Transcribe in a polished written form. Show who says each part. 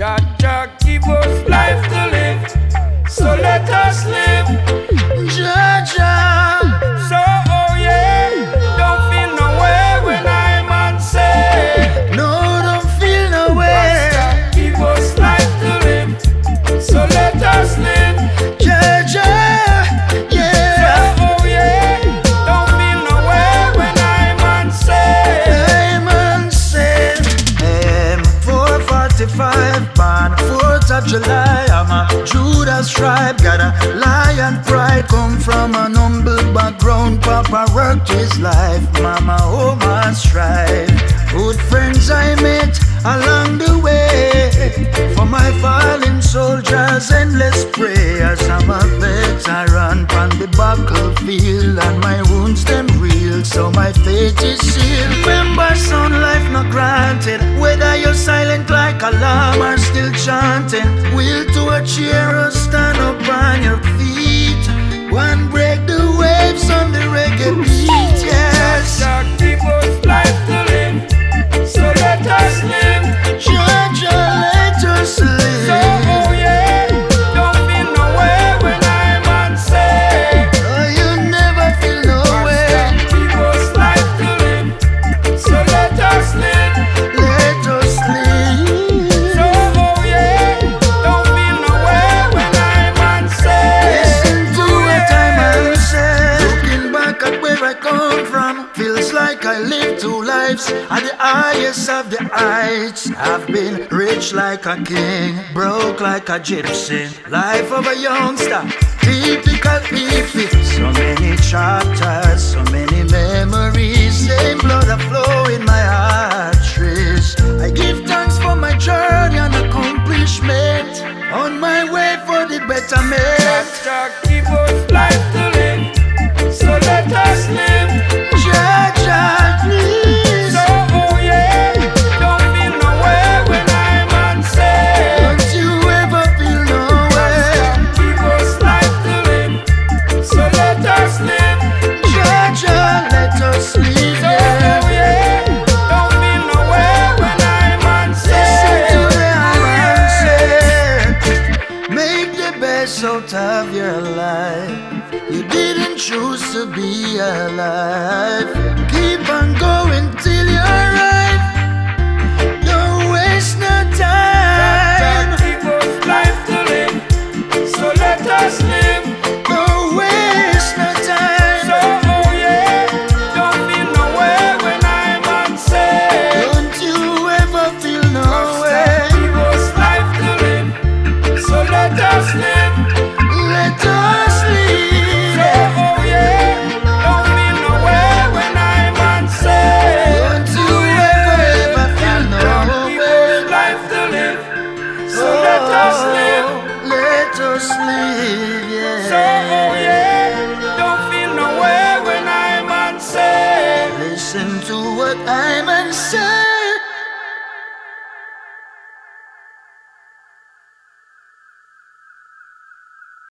Speaker 1: Jah Jah give us life to live, so let us live.
Speaker 2: Jah Jah.
Speaker 1: So oh yeah, don't feel no way when I'm unsaved.
Speaker 2: No, don't feel no way.
Speaker 1: Jah give us life to live, so let us live.
Speaker 2: Jah Jah, yeah.
Speaker 1: So oh yeah, don't feel no way when I'm unsaved.
Speaker 2: I'm unsaved. 4:45, born 4th of July. I'm a Judas tribe, got a lion pride. Come from an humble background. Papa worked his life, Mama home and strive. Good friends I met along the way. For my fallen soldiers, endless prayers. I'm a veteran on the battlefield, and my wounds them real, so my fate is sealed. Remember, son, life not granted. Whether you're silent like a lamb or still chanting, will to a cheer or stand up on your feet. One break the waves on the reggae beat, yes.
Speaker 1: Jah give us life to live, so let us live.
Speaker 2: Jah Jah, let us
Speaker 1: So
Speaker 2: live.
Speaker 1: oh yeah, don't feel no way when I'm unsaved.
Speaker 2: Oh, you never feel no way.
Speaker 1: Jah give us life to live, so let us live.
Speaker 2: Let us live.
Speaker 1: So oh yeah, don't feel no way when I'm unsaved.
Speaker 2: Listen to what I'm saying. Looking back at where I come from, feels like I lived two lives at the highest of the heights. I've been rich like a king, broke like a gypsy. Life of a youngster, typical hippie. So many chapters, so many memories. Same blood that flow in my arteries. I give thanks for my journey and accomplishment. On my way for the betterment.
Speaker 1: Jah give us life to live, so let us live.
Speaker 2: Jah Jah, please.
Speaker 1: So oh yeah, don't feel no way when I'm unsaved.
Speaker 2: Don't you ever feel no way.
Speaker 1: Jah give us life to live, so let us live.
Speaker 2: Jah Jah, let us live.
Speaker 1: So oh yeah, don't feel no way when I'm
Speaker 2: Listen to
Speaker 1: unsaved.
Speaker 2: the answer. Make the best out of your life. You didn't choose to be alive. Keep on going till you arrive. Don't waste no time.
Speaker 1: Jah give us life to live, so let us live.
Speaker 2: Don't waste no time.
Speaker 1: So oh yeah, don't feel no way when I'm unsaved.
Speaker 2: Don't you ever feel no way.
Speaker 1: Give us life to live, so let us live.
Speaker 2: Let us live.
Speaker 1: So oh yeah, don't feel no way when I'm unsaved.
Speaker 2: Don't you ever feel no
Speaker 1: Give
Speaker 2: way.
Speaker 1: us life to live, so let us live.
Speaker 2: Let us live, yeah.
Speaker 1: So oh yeah, don't feel no way when I'm unsaved.
Speaker 2: Listen to what I'm saying.